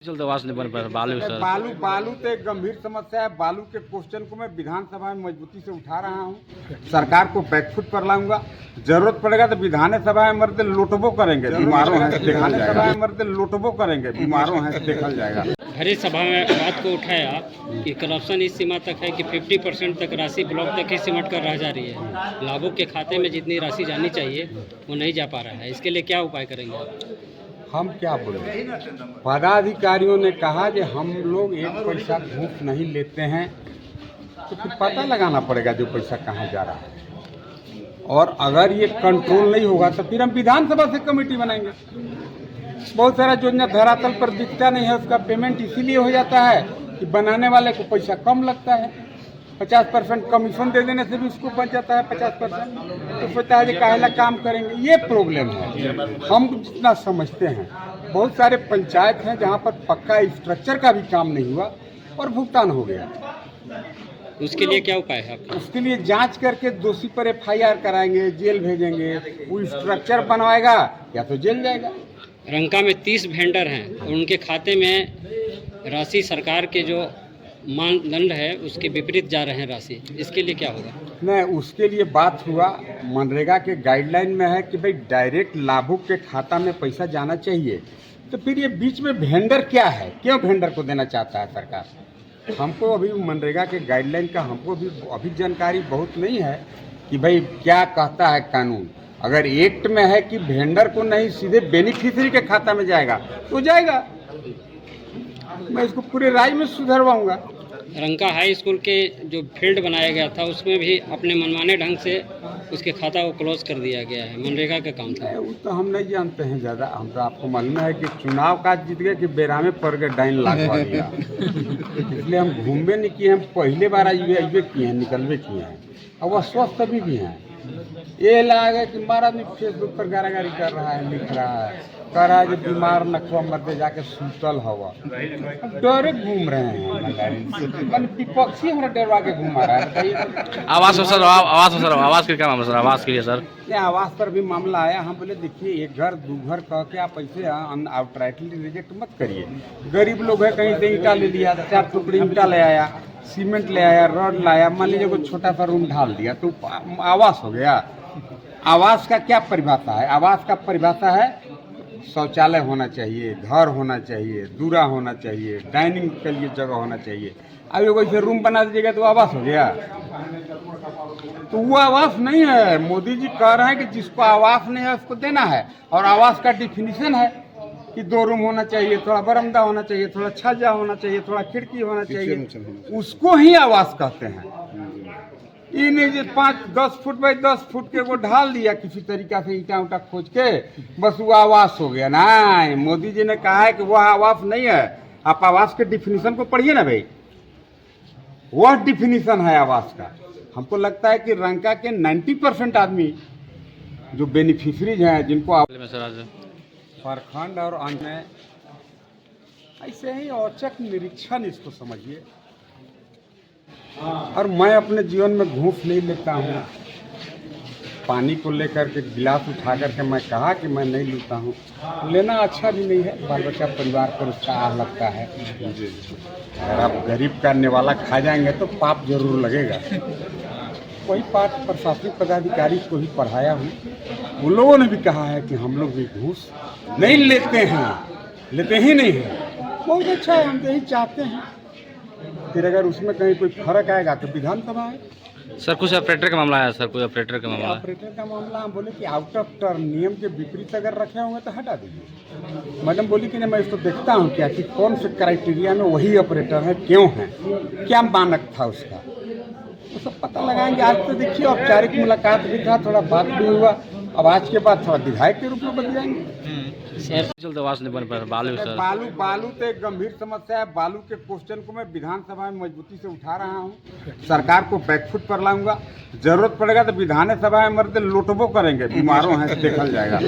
चलते आवास नहीं बन पा रहा बालू सर। बालू तो एक गंभीर समस्या है। बालू के क्वेश्चन को मैं विधानसभा में मजबूती से उठा रहा हूँ। सरकार को बैकफुट पर लाऊंगा। जरूरत पड़ेगा तो विधानसभा में मर्द लोटबो करेंगे, बीमारों हैं विधानसभा में मर्द लोटबो करेंगे, बीमारों हैं देखल जाएगा। हरी सभा में बात को उठाया कि करप्शन इस सीमा तक है कि 50% तक राशि ब्लॉक तक ही सिमट कर रह जा रही है। लाभुक के खाते में जितनी राशि जानी चाहिए वो नहीं जा पा रहा है। इसके लिए क्या उपाय करेंगे? हम क्या बोले, पदाधिकारियों ने कहा कि हम लोग एक पैसा घूस नहीं लेते हैं, तो फिर पता लगाना पड़ेगा जो पैसा कहाँ जा रहा है। और अगर ये कंट्रोल नहीं होगा तो फिर हम विधानसभा से कमेटी बनाएंगे। बहुत सारा योजना धरातल पर दिखता नहीं है, उसका पेमेंट इसीलिए हो जाता है कि बनाने वाले को पैसा कम लगता है। 50% कमीशन दे देने से भी उसको बच जाता है 50%। तो सोचता है कि काहेला काम करेंगे, ये प्रॉब्लम है। हम जितना समझते हैं, बहुत सारे पंचायत हैं जहाँ पर पक्का स्ट्रक्चर का भी काम नहीं हुआ और भुगतान हो गया। उसके लिए क्या उपाय है आपका? उसके लिए जांच करके दोषी पर FIR कराएंगे, जेल भेजेंगे। वो स्ट्रक्चर बनवाएगा या तो जेल जाएगा। रंका में 30 वेंडर हैं और उनके खाते में राशि सरकार के जो मानदंड है उसके विपरीत जा रहे हैं राशि। इसके लिए क्या होगा? नहीं, उसके लिए बात हुआ, मनरेगा के गाइडलाइन में है कि भाई डायरेक्ट लाभुक के खाता में पैसा जाना चाहिए। तो फिर ये बीच में वेंडर क्या है, क्यों वेंडर को देना चाहता है सरकार? हमको अभी मनरेगा के गाइडलाइन का हमको भी अभी जानकारी बहुत नहीं है कि भाई क्या कहता है कानून। अगर एक्ट में है कि वेंडर को नहीं सीधे बेनिफिशियरी के खाता में जाएगा तो जाएगा। मैं इसको पूरे राज्य में सुधरवाऊंगा। रंका हाई स्कूल के जो फील्ड बनाया गया था उसमें भी अपने मनमाने ढंग से उसके खाता को क्लोज कर दिया गया है। मनरेगा का काम था वो तो हम नहीं जानते हैं ज़्यादा। हम तो आपको मालूम है कि चुनाव का जीत गए कि बेरा में पड़ गए डाइन लागवा दिया। इसलिए हम घूमबे नहीं किए, हम पहले बार अइबे किए हैं, निकलबे किए हैं। और वह स्वस्थ अभी भी हैं। ये लगा कि महाराज फेसबुक पर गारागारी कर रहा है, लिख रहा है, कह रहा है कि बीमार नखवा मध्य जाके सूतल हवा। डरे घूम रहे हैं, विपक्षी हमारा डरवा के घुमा रहा है। आवास हो सर, आवास हो सर, आवास के क्या मामला सर? आवास के लिए सर आवास पर भी मामला आया। हम बोले देखिए, एक घर दो घर कह के आप ऐसे आउटराइटली रिजेक्ट मत करिए। गरीब लोग है, कहीं से ईंटा ले लिया, 4 टुकड़ी ईंटा ले आया, सीमेंट ले आया, रॉड लाया, मान लीजिए कोई छोटा सा रूम ढाल दिया तो आवास हो गया। आवास का क्या परिभाषा है? आवास का परिभाषा है शौचालय होना चाहिए, घर होना चाहिए, दूरा होना चाहिए, डाइनिंग के लिए जगह होना चाहिए। अब ये कोई रूम बना दीजिएगा तो आवास हो गया? तो वो आवास नहीं है। मोदी जी कह रहे हैं कि जिसको आवास नहीं है उसको देना है। और आवास का डिफिनीशन है कि 2 रूम होना चाहिए, थोड़ा बरामदा होना चाहिए, थोड़ा छज्जा होना चाहिए, थोड़ा खिड़की होना चाहिए। उसको ही आवास कहते हैं। ये नहीं जो 5-10 फुट बाई 10 फुट के वो ढाल दिया किसी तरीका से ईंटा उटा खोज के, बस वो आवास हो गया। नहीं, मोदी जी ने कहा है कि वह आवास नहीं है। आप आवास के डिफिनीशन को पढ़िए ना भाई, वह डिफिनीशन है आवास का। हमको लगता है कि रंका के 90% आदमी जो बेनिफिशरीज हैं, जिनको प्रखंड और अन्य ऐसे ही औचक निरीक्षण, इसको समझिए। और मैं अपने जीवन में घूस नहीं लेता हूँ। पानी को लेकर के गिलास उठा करके मैं कहा कि मैं नहीं लेता हूँ। लेना अच्छा भी नहीं है, बाल बच्चा परिवार पर उसका आह लगता है। अगर आप गरीब का निवाला खा जाएंगे तो पाप जरूर लगेगा। वही पाठ प्रशासनिक पदाधिकारी को ही पढ़ाया हूँ। उन लोगों ने भी कहा है कि हम लोग भी घूस नहीं लेते हैं, लेते ही नहीं हैं। बहुत अच्छा है, हम तो यही चाहते हैं। फिर अगर उसमें कहीं कोई फर्क आएगा तो विधानसभा है। सर कुछ ऑपरेटर का मामला आया सर, कोई ऑपरेटर का मामला? ऑपरेटर का मामला हम बोले कि आउट ऑफ टर्न, नियम के विपरीत अगर रखे होंगे तो हटा दीजिए। मैडम बोली कि नहीं, मैं इसको देखता हूँ क्या कि कौन से क्राइटेरिया में वही ऑपरेटर है, क्यों है, क्या मानक था उसका, तो सब पता लगाएंगे। आज तो देखिए औपचारिक मुलाकात भी था, थोड़ा बात भी हुआ। अब आज के बाद थोड़ा विधायक के रूप में बदल जाएंगे। चलते आवास नहीं बन पा रहा बालू सर। बालू तो एक गंभीर समस्या है। बालू के क्वेश्चन को मैं विधानसभा में मजबूती से उठा रहा हूँ। सरकार को बैकफुट पर लाऊंगा। जरूरत पड़ेगा तो विधानसभा में मर्द लोटबो करेंगे, बीमारों हैं देखल जाएगा।